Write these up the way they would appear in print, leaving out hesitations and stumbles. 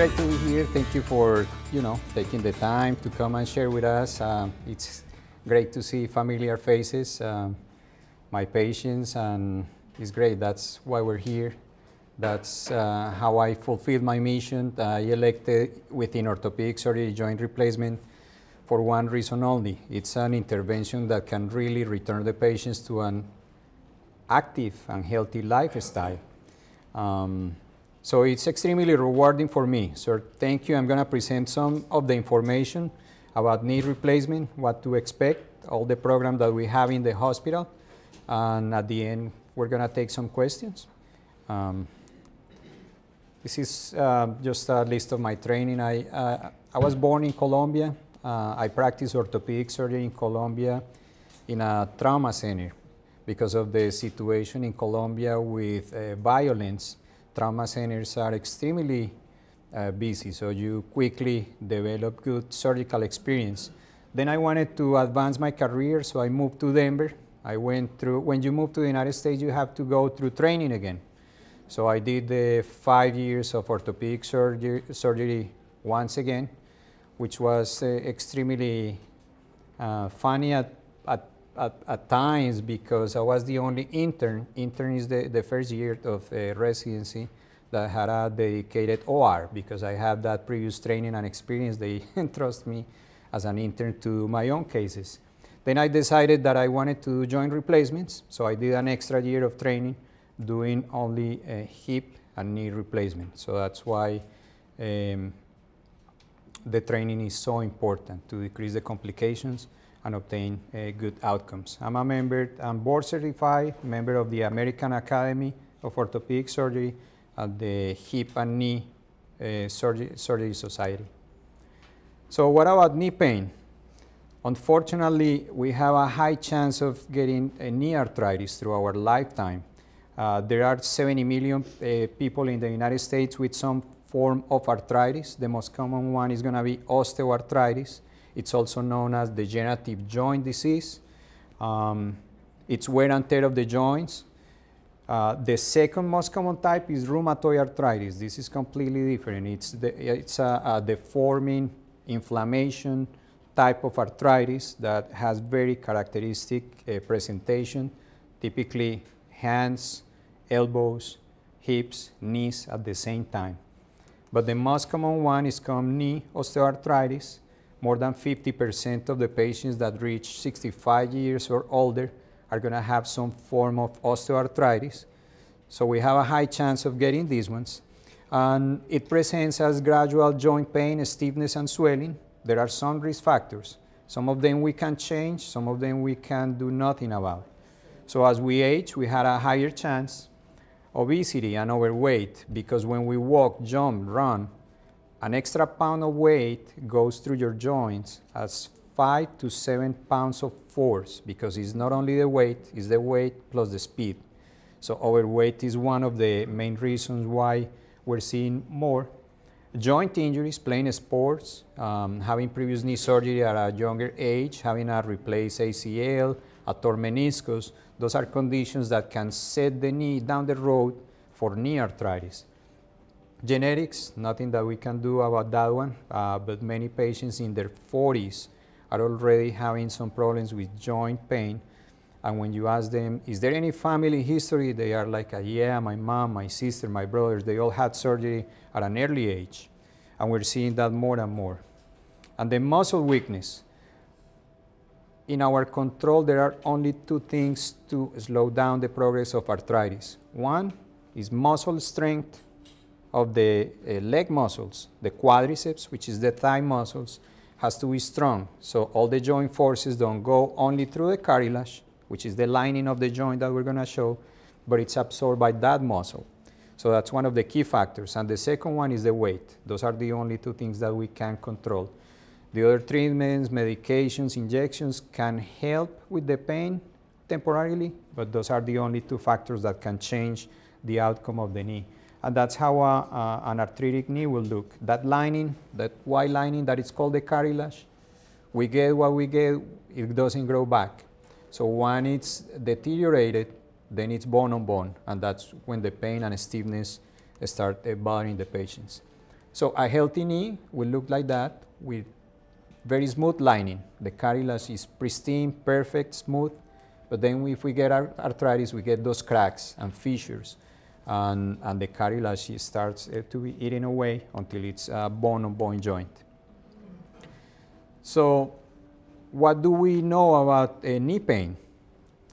great to be here. Thank you for, taking the time to come and share with us. It's great to see familiar faces, my patients, and it's great. That's why we're here. That's how I fulfilled my mission. I elected within orthopedic surgery joint replacement for one reason only. It's an intervention that can really return the patients to an active and healthy lifestyle. So it's extremely rewarding for me. So thank you. I'm going to present some of the information about knee replacement, what to expect, all the program that we have in the hospital, and at the end, we're going to take some questions. This is just a list of my training. I was born in Colombia. I practiced orthopedic surgery in Colombia in a trauma center. Because of the situation in Colombia with violence, trauma centers are extremely busy, so you quickly develop good surgical experience. Then I wanted to advance my career, so I moved to Denver. I went through, when you move to the United States, you have to go through training again. So I did the 5 years of orthopedic surgery once again, which was extremely funny at times because I was the only intern. Intern is the first year of residency that had a dedicated OR because I had that previous training and experience. They entrust me as an intern to my own cases. Then I decided that I wanted to do joint replacements, so I did an extra year of training doing only hip and knee replacement. So that's why the training is so important to decrease the complications and obtain good outcomes. I'm board certified, member of the American Academy of Orthopedic Surgery and the Hip and Knee Surgery Society. So what about knee pain? Unfortunately, we have a high chance of getting knee arthritis through our lifetime. There are 70 million people in the United States with some form of arthritis. The most common one is going to be osteoarthritis. It's also known as degenerative joint disease. It's wear and tear of the joints. The second most common type is rheumatoid arthritis. This is completely different. It's a deforming inflammation type of arthritis that has very characteristic presentation, typically hands, elbows, hips, knees at the same time. But the most common one is called knee osteoarthritis. More than 50% of the patients that reach 65 years or older are going to have some form of osteoarthritis. So we have a high chance of getting these ones. And it presents as gradual joint pain, stiffness, and swelling. There are some risk factors. Some of them we can change, some of them we can do nothing about. So as we age, we had a higher chance. Obesity and overweight, because when we walk, jump, run, an extra pound of weight goes through your joints as 5 to 7 pounds of force, because it's not only the weight, it's the weight plus the speed. So overweight is one of the main reasons why we're seeing more. Joint injuries, playing sports, having previous knee surgery at a younger age, having a replaced ACL, a torn meniscus, those are conditions that can set the knee down the road for knee arthritis. Genetics, nothing that we can do about that one, but many patients in their 40s are already having some problems with joint pain. And when you ask them, is there any family history? They are like, yeah, my mom, my sister, my brothers, they all had surgery at an early age. And we're seeing that more and more. And the muscle weakness. In our control, there are only two things to slow down the progress of arthritis. One is muscle strength of the leg muscles. The quadriceps, which is the thigh muscles, has to be strong. So all the joint forces don't go only through the cartilage, which is the lining of the joint that we're going to show, but it's absorbed by that muscle. So that's one of the key factors. And the second one is the weight. Those are the only two things that we can control. The other treatments, medications, injections can help with the pain temporarily, but those are the only two factors that can change the outcome of the knee. And that's how an arthritic knee will look. That lining, that white lining that is called the cartilage, we get what we get, it doesn't grow back. So when it's deteriorated, then it's bone on bone, and that's when the pain and stiffness start bothering the patients. So a healthy knee will look like that with very smooth lining. The cartilage is pristine, perfect, smooth. But then if we get arthritis, we get those cracks and fissures. And the cartilage starts to be eaten away until it's a bone-on-bone joint. So what do we know about knee pain?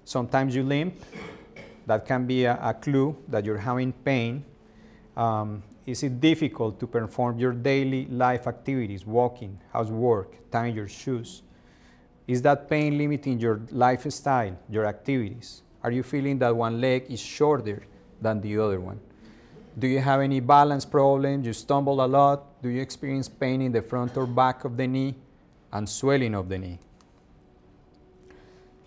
Sometimes you limp. That can be a clue that you're having pain. Is it difficult to perform your daily life activities, walking, housework, tying your shoes? Is that pain limiting your lifestyle, your activities? Are you feeling that one leg is shorter than the other one? Do you have any balance problems? You stumble a lot? Do you experience pain in the front or back of the knee and swelling of the knee?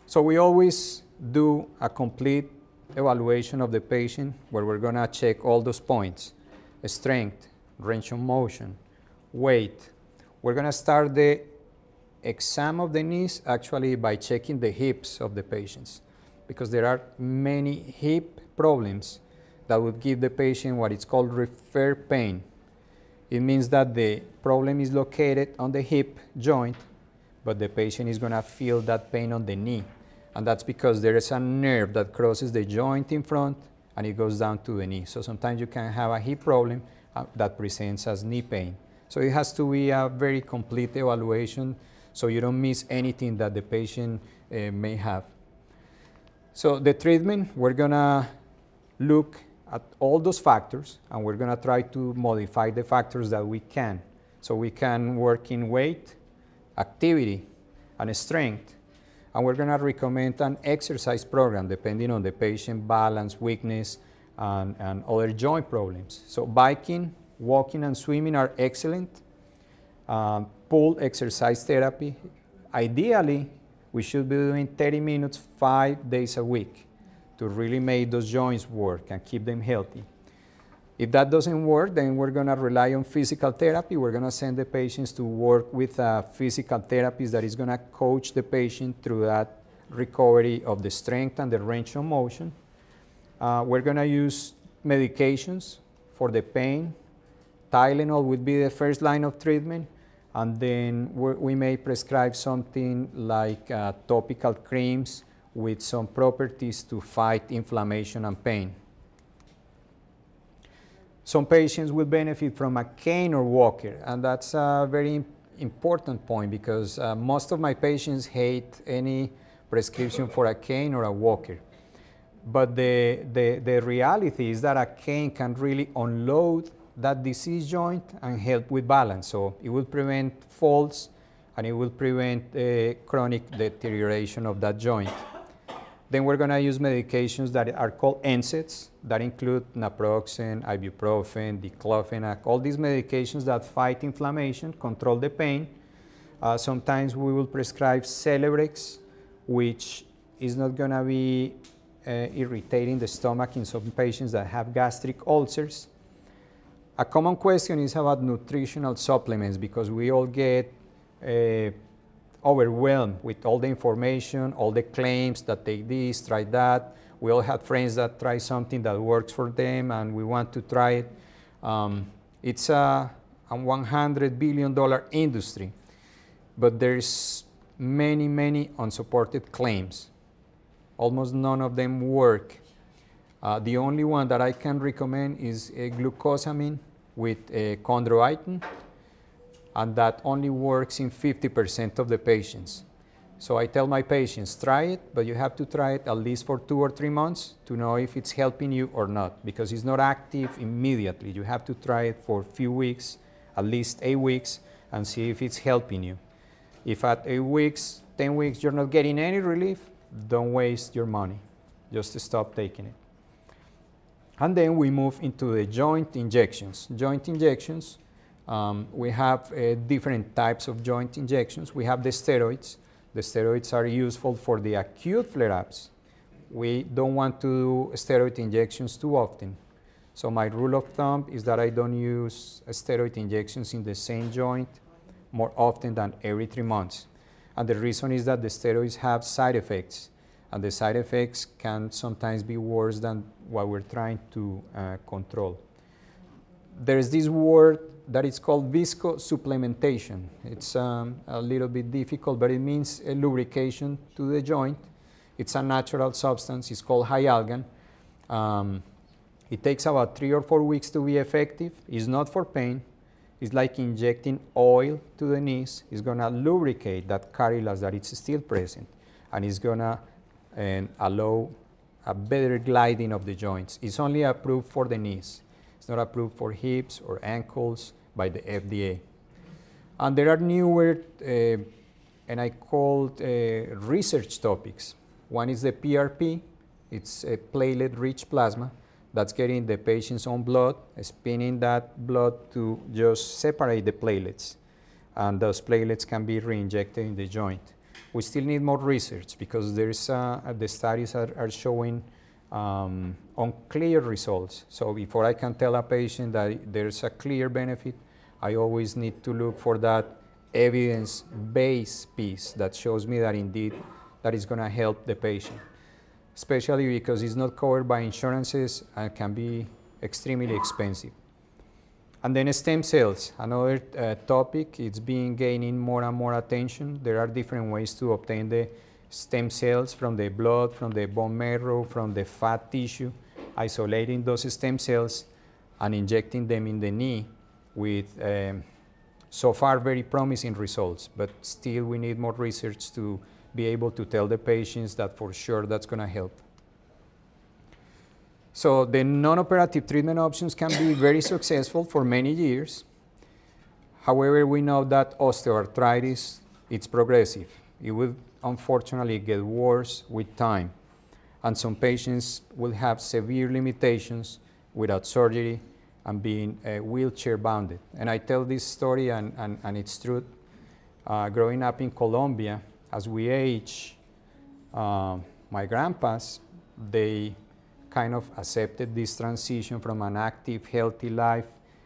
So we always do a complete evaluation of the patient where we're going to check all those points: strength, range of motion, weight. We're going to start the exam of the knees actually by checking the hips of the patients, because there are many hip problems that would give the patient what is called refer pain. It means that the problem is located on the hip joint, but the patient is going to feel that pain on the knee. And that's because there is a nerve that crosses the joint in front and it goes down to the knee. So sometimes you can have a hip problem that presents as knee pain. So it has to be a very complete evaluation so you don't miss anything that the patient may have. So the treatment, we're going to look at all those factors and we're going to try to modify the factors that we can. So we can work in weight, activity, and strength. And we're going to recommend an exercise program depending on the patient balance, weakness, and other joint problems. So biking, walking, and swimming are excellent. Pool exercise therapy. Ideally, we should be doing 30 minutes 5 days a week to really make those joints work and keep them healthy. If that doesn't work, then we're going to rely on physical therapy. We're going to send the patients to work with a physical therapist that is going to coach the patient through that recovery of the strength and the range of motion. We're going to use medications for the pain. Tylenol would be the first line of treatment, and then we may prescribe something like topical creams with some properties to fight inflammation and pain. Some patients will benefit from a cane or walker, and that's a very important point because most of my patients hate any prescription for a cane or a walker. But the reality is that a cane can really unload that diseased joint and help with balance. So it will prevent falls and it will prevent chronic deterioration of that joint. Then we're going to use medications that are called NSAIDs, that include naproxen, ibuprofen, diclofenac, all these medications that fight inflammation, control the pain. Sometimes we will prescribe Celebrex, which is not going to be irritating the stomach in some patients that have gastric ulcers. A common question is about nutritional supplements because we all get overwhelmed with all the information, all the claims that take this, try that. We all have friends that try something that works for them and we want to try it. It's a $100 billion industry, but there's many unsupported claims. Almost none of them work. The only one that I can recommend is glucosamine with chondroitin, and that only works in 50% of the patients. So I tell my patients, try it, but you have to try it at least for 2 or 3 months to know if it's helping you or not, because it's not active immediately. You have to try it for a few weeks, at least 8 weeks, and see if it's helping you. If at 8 weeks, 10 weeks, you're not getting any relief, don't waste your money. Just stop taking it. And then we move into the joint injections. Joint injections, we have different types of joint injections. We have the steroids. The steroids are useful for the acute flare-ups. We don't want to do steroid injections too often. So my rule of thumb is that I don't use steroid injections in the same joint more often than every 3 months. And the reason is that the steroids have side effects, and the side effects can sometimes be worse than what we're trying to control. There's this word that is called viscosupplementation. It's a little bit difficult, but it means a lubrication to the joint. It's a natural substance. It's called hyalgan. It takes about 3 or 4 weeks to be effective. It's not for pain. It's like injecting oil to the knees. It's going to lubricate that cartilage that is still present, and it's going to allow a better gliding of the joints. It's only approved for the knees. It's not approved for hips or ankles by the FDA. And there are newer, and I called research topics. One is the PRP. It's a platelet-rich plasma that's getting the patient's own blood, spinning that blood to just separate the platelets. And those platelets can be re-injected in the joint. We still need more research because there's, the studies are showing unclear results. So before I can tell a patient that there's a clear benefit, I always need to look for that evidence-based piece that shows me that indeed that is going to help the patient, especially because it's not covered by insurances and can be extremely expensive. And then stem cells, another topic. It's been gaining more and more attention. There are different ways to obtain the stem cells from the blood, from the bone marrow, from the fat tissue, isolating those stem cells and injecting them in the knee with so far very promising results. But still we need more research to be able to tell the patients that for sure that's going to help. So the non-operative treatment options can be very successful for many years. However, we know that osteoarthritis, it's progressive. It will unfortunately get worse with time. And some patients will have severe limitations without surgery and being wheelchair bounded. And I tell this story, and it's true. Growing up in Colombia, as we age, my grandpas, they kind of accepted this transition from an active, healthy life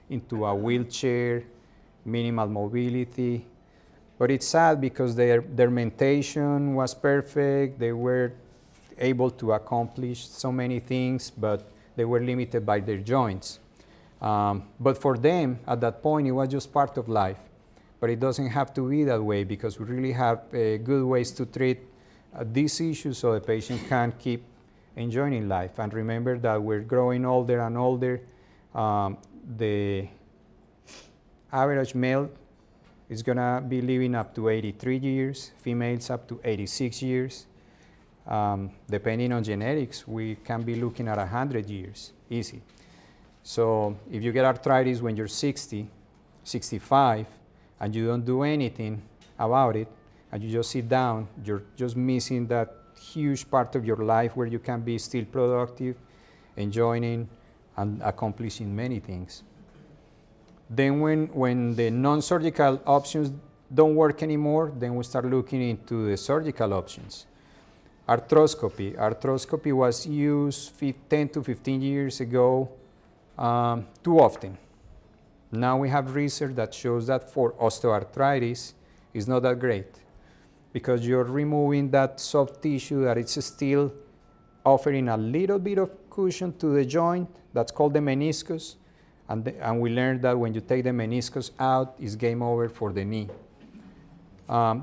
into a wheelchair, minimal mobility. But it's sad because their mentation was perfect. They were able to accomplish so many things, but they were limited by their joints. But for them, at that point, it was just part of life. But it doesn't have to be that way because we really have good ways to treat these issues so the patient can keep enjoying life. And remember that we're growing older and older. The average male is going to be living up to 83 years, females up to 86 years. Depending on genetics, we can be looking at 100 years, easy. So if you get arthritis when you're 60, 65, and you don't do anything about it, and you just sit down, you're just missing that huge part of your life where you can be still productive, enjoying, and accomplishing many things. Then when the non-surgical options don't work anymore, then we start looking into the surgical options. Arthroscopy. Arthroscopy was used 10 to 15 years ago too often. Now we have research that shows that for osteoarthritis, it's not that great because you're removing that soft tissue that is still offering a little bit of cushion to the joint. That's called the meniscus. And we learned that when you take the meniscus out, it's game over for the knee.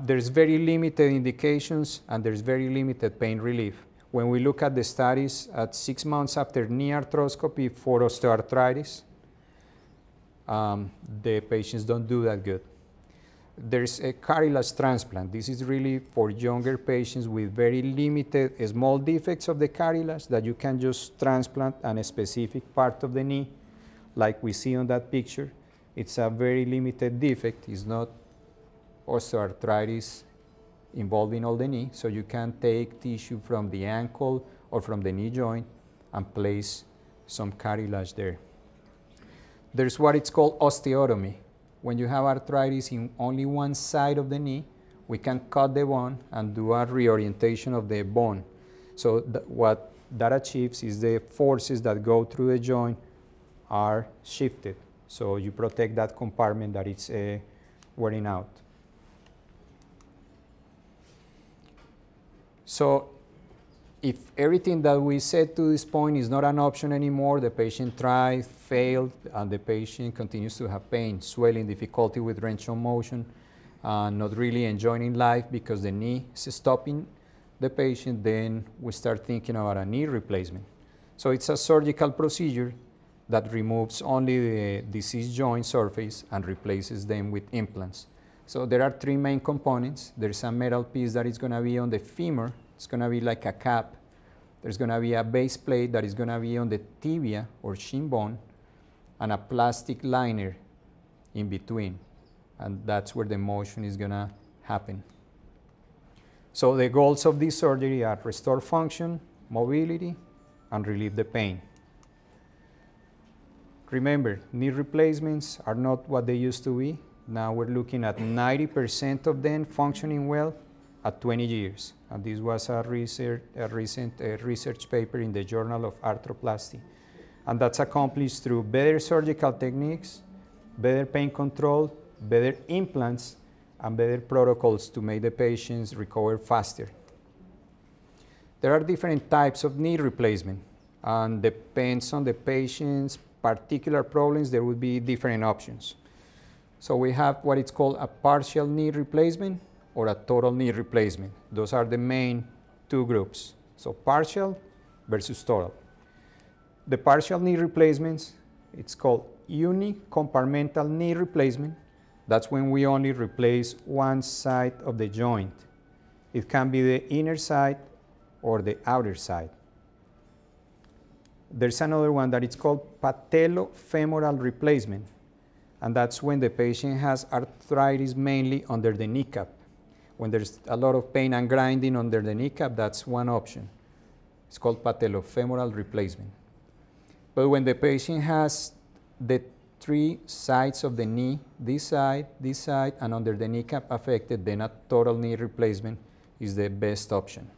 There's very limited indications and there's very limited pain relief. When we look at the studies at 6 months after knee arthroscopy for osteoarthritis, the patients don't do that good. There's a cartilage transplant. This is really for younger patients with very limited small defects of the cartilage that you can just transplant on a specific part of the knee, like we see on that picture. It's a very limited defect. It's not osteoarthritis involving all the knee, so you can take tissue from the ankle or from the knee joint and place some cartilage there. There's what it's called osteotomy. When you have arthritis in only one side of the knee, we can cut the bone and do a reorientation of the bone. So what that achieves is the forces that go through the joint are shifted. So you protect that compartment that it's wearing out. if everything that we said to this point is not an option anymore, the patient tried, failed, and the patient continues to have pain, swelling, difficulty with range of motion, not really enjoying life because the knee is stopping the patient, then we start thinking about a knee replacement. So it's a surgical procedure that removes only the diseased joint surface and replaces them with implants. So there are three main components. There's a metal piece that is going to be on the femur. It's going to be like a cap. There's going to be a base plate that is going to be on the tibia or shin bone, and a plastic liner in between. And that's where the motion is going to happen. So the goals of this surgery are restore function, mobility, and relieve the pain. Remember, knee replacements are not what they used to be. Now we're looking at 90% of them functioning well at 20 years. And this was a recent research paper in the Journal of Arthroplasty. And that's accomplished through better surgical techniques, better pain control, better implants, and better protocols to make the patients recover faster. There are different types of knee replacement, and depends on the patient's particular problems, there would be different options. So we have what is called a partial knee replacement or a total knee replacement. Those are the main two groups. So partial versus total. The partial knee replacements, it's called unicompartmental knee replacement. That's when we only replace one side of the joint. It can be the inner side or the outer side. There's another one that it's called patellofemoral replacement, and that's when the patient has arthritis mainly under the kneecap. When there's a lot of pain and grinding under the kneecap, that's one option. It's called patellofemoral replacement. But when the patient has the three sides of the knee, this side, and under the kneecap affected, then a total knee replacement is the best option.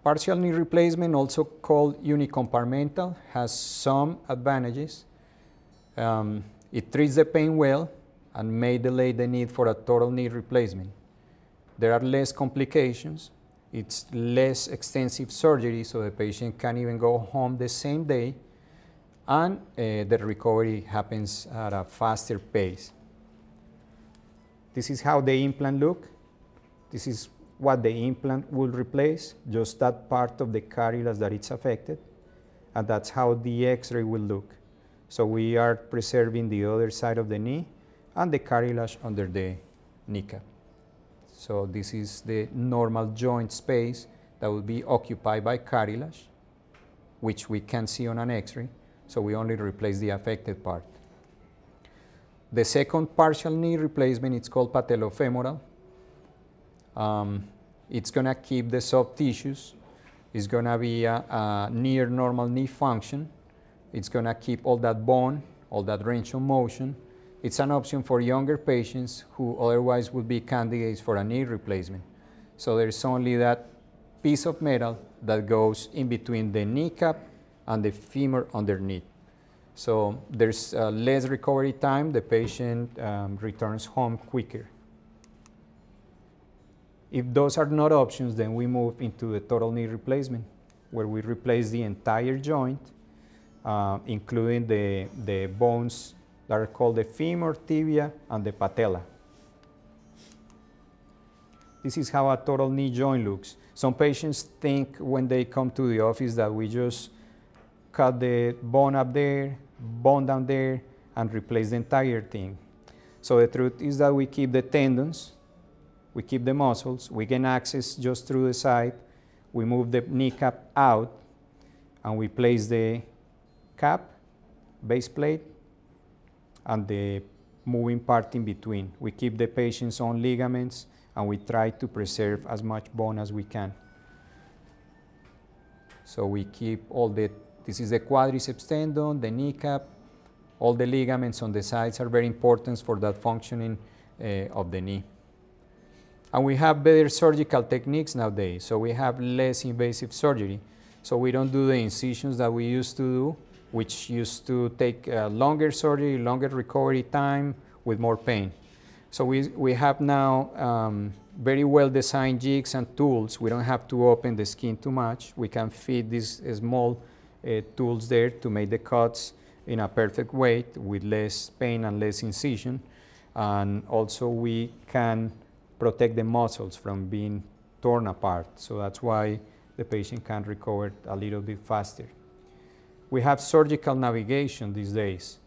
Partial knee replacement, also called unicompartmental, has some advantages. It treats the pain well and may delay the need for a total knee replacement. There are less complications. It's less extensive surgery, so the patient can even go home the same day, and the recovery happens at a faster pace. This is how the implant looks. This is what the implant will replace, just that part of the cartilage that it's affected, and that's how the X-ray will look. So we are preserving the other side of the knee and the cartilage under the kneecap. So this is the normal joint space that will be occupied by cartilage, which we can see on an X-ray, so we only replace the affected part. The second partial knee replacement, it's called patellofemoral. It's going to keep the soft tissues. It's going to be a near normal knee function. It's going to keep all that bone, all that range of motion. It's an option for younger patients who otherwise would be candidates for a knee replacement. So there's only that piece of metal that goes in between the kneecap and the femur underneath. So there's less recovery time. The patient returns home quicker. If those are not options, then we move into the total knee replacement, where we replace the entire joint, including the bones that are called the femur, tibia, and the patella. This is how a total knee joint looks. Some patients think when they come to the office that we just cut the bone up there, bone down there, and replace the entire thing. So the truth is that we keep the tendons, we keep the muscles, we gain access just through the side, we move the kneecap out, and we place the cap, base plate, and the moving part in between. We keep the patient's own ligaments, and we try to preserve as much bone as we can. So we keep all this is the quadriceps tendon, the kneecap, all the ligaments on the sides are very important for that functioning of the knee. And we have better surgical techniques nowadays, so we have less invasive surgery. So we don't do the incisions that we used to do, which used to take longer surgery, longer recovery time with more pain. So we have now very well designed jigs and tools. We don't have to open the skin too much. We can fit these small tools there to make the cuts in a perfect way with less pain and less incision. And also we can protect the muscles from being torn apart. So that's why the patient can recover a little bit faster. We have surgical navigation these days.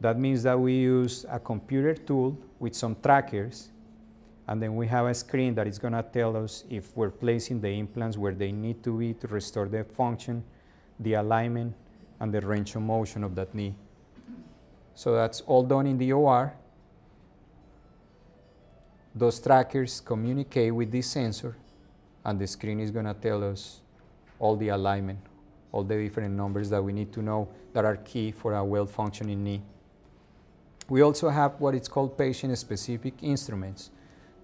That means that we use a computer tool with some trackers, and then we have a screen that is going to tell us if we're placing the implants where they need to be to restore the function, the alignment, and the range of motion of that knee. So that's all done in the OR. Those trackers communicate with this sensor, and the screen is going to tell us all the alignment, all the different numbers that we need to know that are key for a well-functioning knee. We also have what is called patient-specific instruments.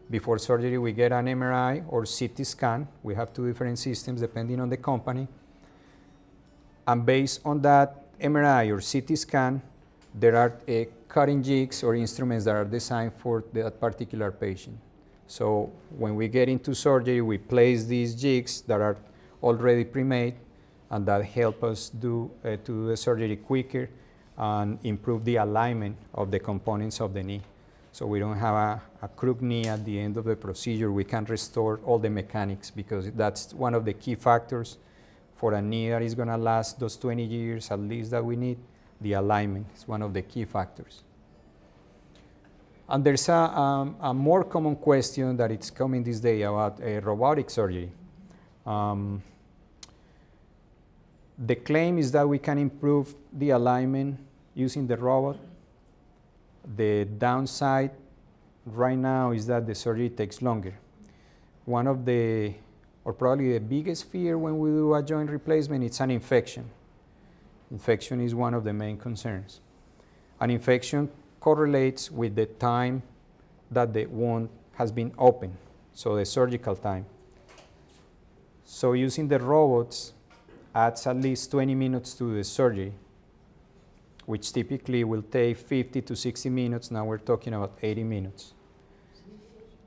Before surgery, we get an MRI or CT scan. We have two different systems depending on the company. And based on that MRI or CT scan, there are cutting jigs or instruments that are designed for that particular patient. So when we get into surgery, we place these jigs that are already pre-made, and that help us to do the surgery quicker and improve the alignment of the components of the knee. So we don't have a crooked knee at the end of the procedure. We can restore all the mechanics, because that's one of the key factors for a knee that is going to last those 20 years at least that we need. The alignment is one of the key factors. And there's a more common question that it's coming this day about robotic surgery. The claim is that we can improve the alignment using the robot. The downside right now is that the surgery takes longer. One of the, or probably the biggest fear when we do a joint replacement, it's an infection. Infection is one of the main concerns. An infection correlates with the time that the wound has been opened, so the surgical time. So using the robots adds at least 20 minutes to the surgery, which typically will take 50 to 60 minutes. Now we're talking about 80 minutes.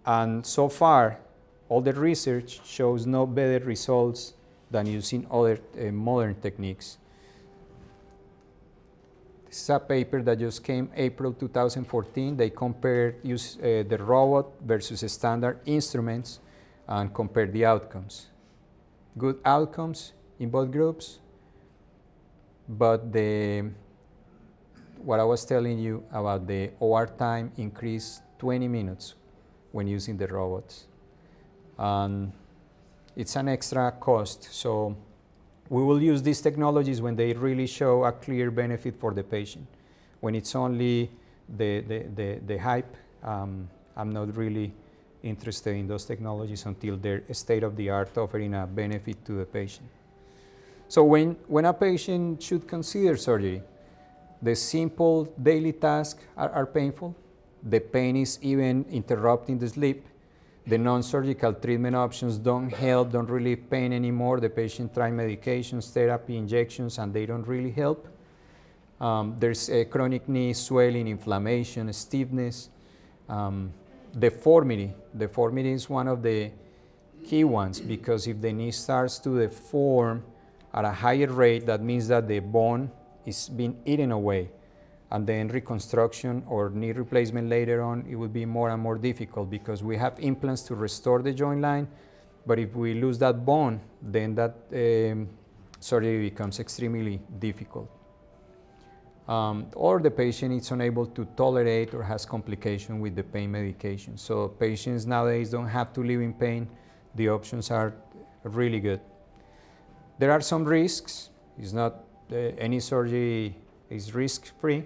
And so far, all the research shows no better results than using other modern techniques. This is a paper that just came April 2014. They compared the robot versus standard instruments and compared the outcomes. Good outcomes in both groups, but what I was telling you about the OR time increased 20 minutes when using the robots. It's an extra cost, so we will use these technologies when they really show a clear benefit for the patient. When it's only the hype, I'm not really interested in those technologies until they're state-of-the-art, offering a benefit to the patient. So when a patient should consider surgery, the simple daily tasks are painful. The pain is even interrupting the sleep. The non-surgical treatment options don't help, don't relieve pain anymore. The patient tries medications, therapy, injections, and they don't really help. There's a chronic knee swelling, inflammation, stiffness, deformity. Deformity is one of the key ones, because if the knee starts to deform at a higher rate, that means that the bone is being eaten away. And then reconstruction or knee replacement later on, it will be more and more difficult, because we have implants to restore the joint line, but if we lose that bone, then that surgery becomes extremely difficult. Or the patient is unable to tolerate or has complication with the pain medication. So patients nowadays don't have to live in pain. The options are really good. There are some risks. It's not any surgery is risk-free.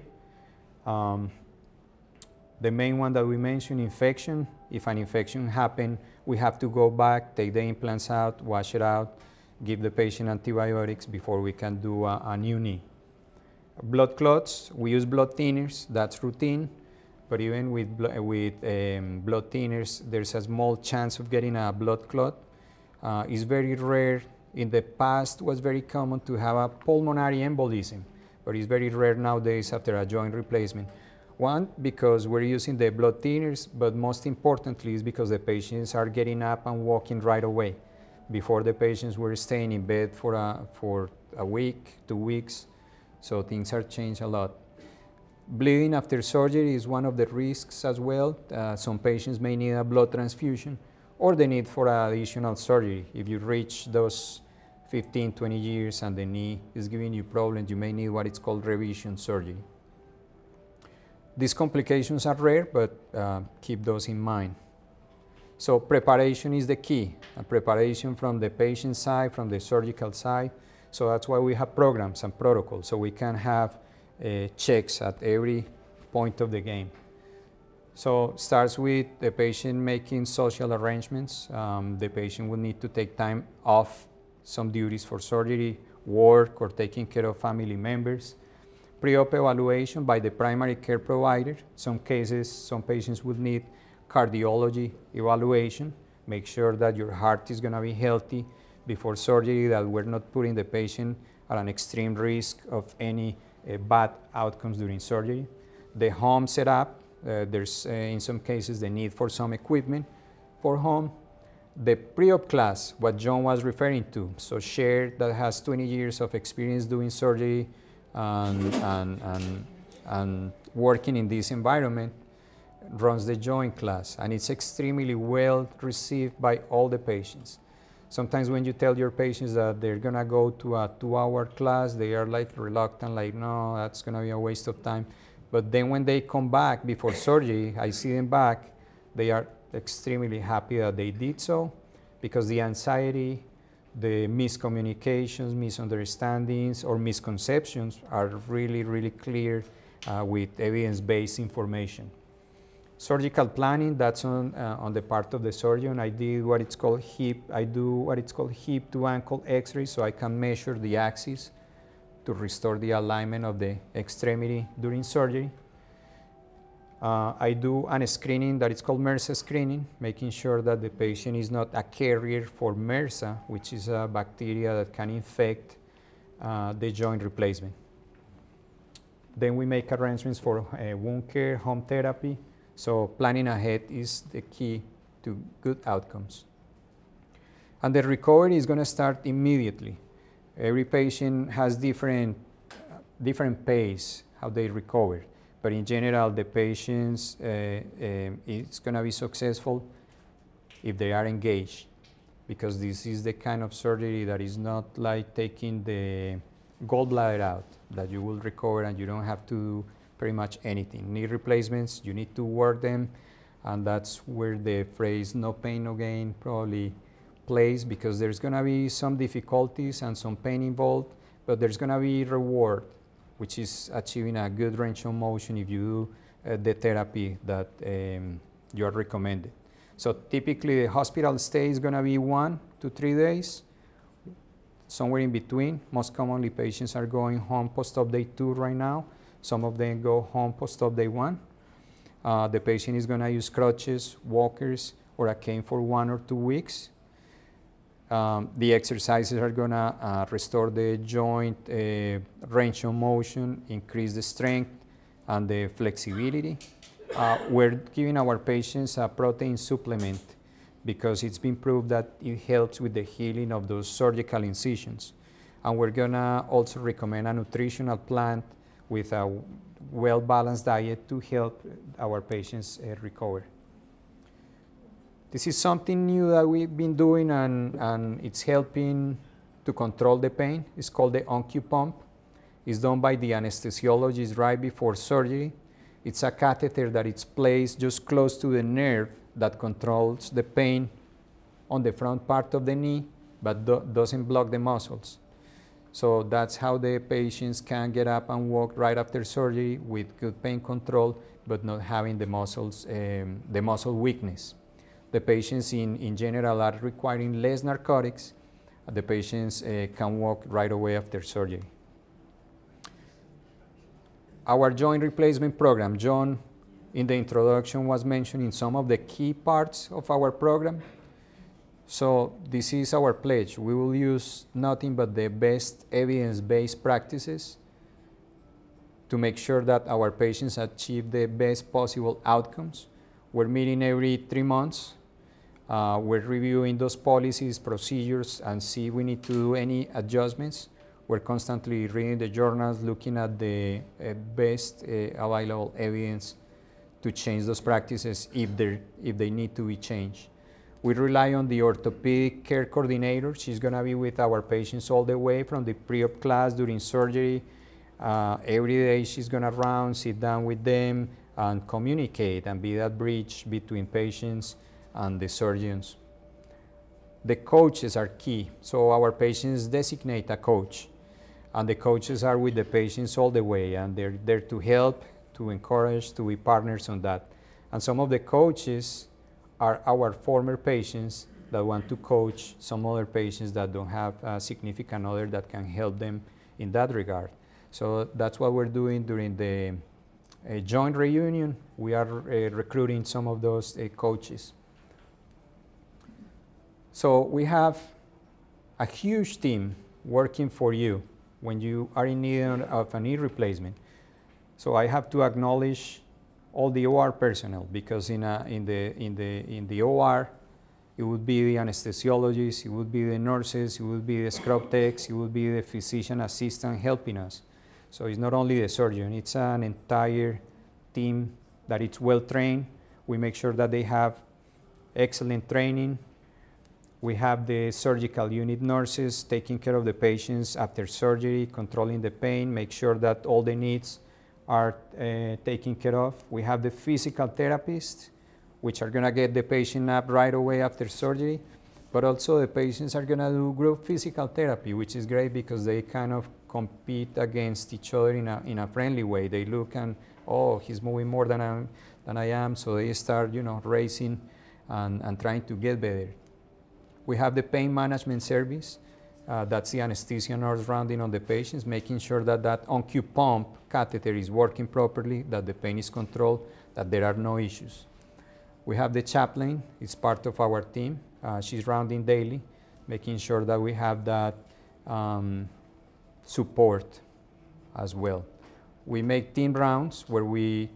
The main one that we mentioned, infection. If an infection happens, we have to go back, take the implants out, wash it out, give the patient antibiotics before we can do a new knee. Blood clots, we use blood thinners, that's routine, but even with blood thinners, there's a small chance of getting a blood clot. It's very rare. In the past, it was very common to have a pulmonary embolism, but it's very rare nowadays after a joint replacement. One, because we're using the blood thinners, but most importantly is because the patients are getting up and walking right away. Before, the patients were staying in bed for a week, 2 weeks, so things have changed a lot. Bleeding after surgery is one of the risks as well. Some patients may need a blood transfusion or the need for additional surgery. If you reach those 15, 20 years and the knee is giving you problems, you may need what is called revision surgery. These complications are rare, but keep those in mind. So preparation is the key, preparation from the patient side, from the surgical side. So that's why we have programs and protocols, so we can have checks at every point of the game. So starts with the patient making social arrangements. The patient will need to take time off some duties for surgery, work, or taking care of family members. Pre-op evaluation by the primary care provider. Some cases, some patients would need cardiology evaluation. Make sure that your heart is going to be healthy before surgery, that we're not putting the patient at an extreme risk of any bad outcomes during surgery. The home setup, there's in some cases the need for some equipment for home. The pre-op class, what John was referring to, so Cher, that has 20 years of experience doing surgery and working in this environment, runs the joint class, and it's extremely well received by all the patients. Sometimes when you tell your patients that they're gonna go to a 2-hour class, they are like reluctant, like, no, that's gonna be a waste of time. But then when they come back before surgery, I see them back, they are extremely happy that they did so, because the anxiety, the miscommunications, misunderstandings, or misconceptions are really, really clear with evidence-based information. Surgical planning, that's on the part of the surgeon. I do what it's called hip to ankle x-ray, so I can measure the axis to restore the alignment of the extremity during surgery. I do a screening that is called MRSA screening, making sure that the patient is not a carrier for MRSA, which is a bacteria that can infect the joint replacement. Then we make arrangements for wound care, home therapy. So planning ahead is the key to good outcomes. And the recovery is going to start immediately. Every patient has different pace how they recover. But in general, the patients, it's going to be successful if they are engaged, because this is the kind of surgery that is not like taking the gallbladder out, that you will recover and you don't have to do pretty much anything. Knee replacements, you need to work them, and that's where the phrase no pain, no gain probably plays, because there's going to be some difficulties and some pain involved, but there's going to be reward, which is achieving a good range of motion if you do the therapy that you are recommended. So typically the hospital stay is going to be 1 to 3 days, somewhere in between. Most commonly patients are going home post-op day 2 right now. Some of them go home post-op day 1. The patient is going to use crutches, walkers, or a cane for 1 or 2 weeks. The exercises are going to restore the joint range of motion, increase the strength and the flexibility. We're giving our patients a protein supplement because it's been proved that it helps with the healing of those surgical incisions. And we're going to also recommend a nutritional plan with a well-balanced diet to help our patients recover. This is something new that we've been doing, and it's helping to control the pain. It's called the OnQ pump. It's done by the anesthesiologist right before surgery. It's a catheter that is placed just close to the nerve that controls the pain on the front part of the knee, but doesn't block the muscles. So that's how the patients can get up and walk right after surgery with good pain control, but not having the muscles, the muscle weakness. The patients in general are requiring less narcotics. The patients can walk right away after surgery. Our joint replacement program, John in the introduction was mentioning some of the key parts of our program. So this is our pledge. We will use nothing but the best evidence-based practices to make sure that our patients achieve the best possible outcomes. We're meeting every 3 months. We're reviewing those policies, procedures, and see if we need to do any adjustments. We're constantly reading the journals, looking at the best available evidence to change those practices if they need to be changed. We rely on the orthopedic care coordinator. She's going to be with our patients all the way from the pre-op class during surgery. Every day she's going to round, sit down with them, and communicate and be that bridge between patients and the surgeons. The coaches are key. So our patients designate a coach, and the coaches are with the patients all the way, and they're there to help, to encourage, to be partners on that. And some of the coaches are our former patients that want to coach some other patients that don't have a significant other that can help them in that regard. So that's what we're doing during the joint reunion. We are recruiting some of those coaches. So we have a huge team working for you when you are in need of a knee replacement. So I have to acknowledge all the OR personnel, because in the OR, it would be the anesthesiologists, it would be the nurses, it would be the scrub techs, it would be the physician assistant helping us. So it's not only the surgeon, it's an entire team that it's well trained. We make sure that they have excellent training. We have the surgical unit nurses taking care of the patients after surgery, controlling the pain, make sure that all the needs are taken care of. We have the physical therapists, which are going to get the patient up right away after surgery, but also the patients are going to do group physical therapy, which is great because they kind of compete against each other in a friendly way. They look and, oh, he's moving more than I am, so they start, racing and trying to get better. We have the pain management service. That's the anesthesia nurse rounding on the patients, making sure that that on-cue pump catheter is working properly, that the pain is controlled, that there are no issues. We have the chaplain. It's part of our team. She's rounding daily, making sure that we have that support as well. We make team rounds where we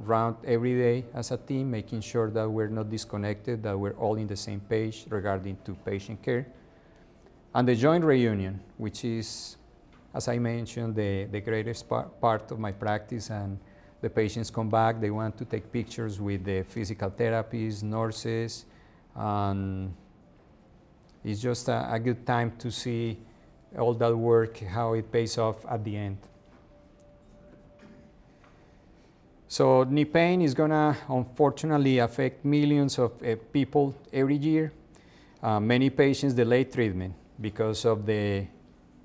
round every day as a team, making sure that we're not disconnected, that we're all in the same page regarding to patient care. And the joint reunion, which is, as I mentioned, the greatest part of my practice, and the patients come back, they want to take pictures with the physical therapists, nurses, and it's just a good time to see all that work, how it pays off at the end. So knee pain is going to unfortunately affect millions of people every year. Many patients delay treatment because of the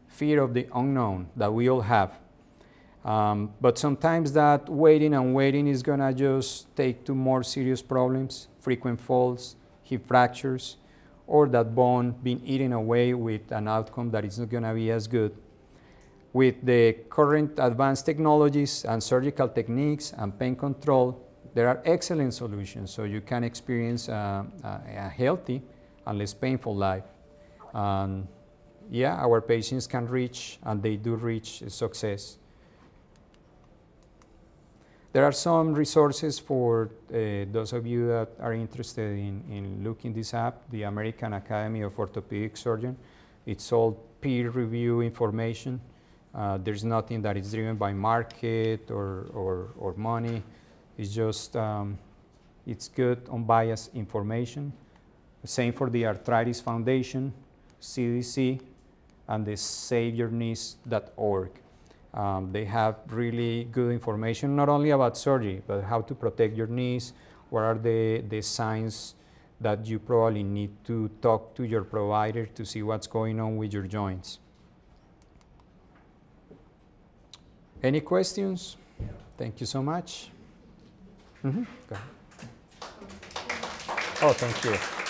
fear of the unknown that we all have. But sometimes that waiting and waiting is going to just take to more serious problems, frequent falls, hip fractures, or that bone being eaten away with an outcome that is not going to be as good. With the current advanced technologies and surgical techniques and pain control, there are excellent solutions so you can experience a healthy and less painful life. Yeah, our patients can reach, and they do reach, success. There are some resources for those of you that are interested in looking this up. The American Academy of Orthopedic Surgeons. It's all peer-review information. There's nothing that is driven by market or money. It's just, it's good, unbiased information. Same for the Arthritis Foundation, CDC, and the SaveYourKnees.org. They have really good information, not only about surgery, but how to protect your knees, what are the signs that you probably need to talk to your provider to see what's going on with your joints. Any questions? Thank you so much. Go ahead. Oh, thank you.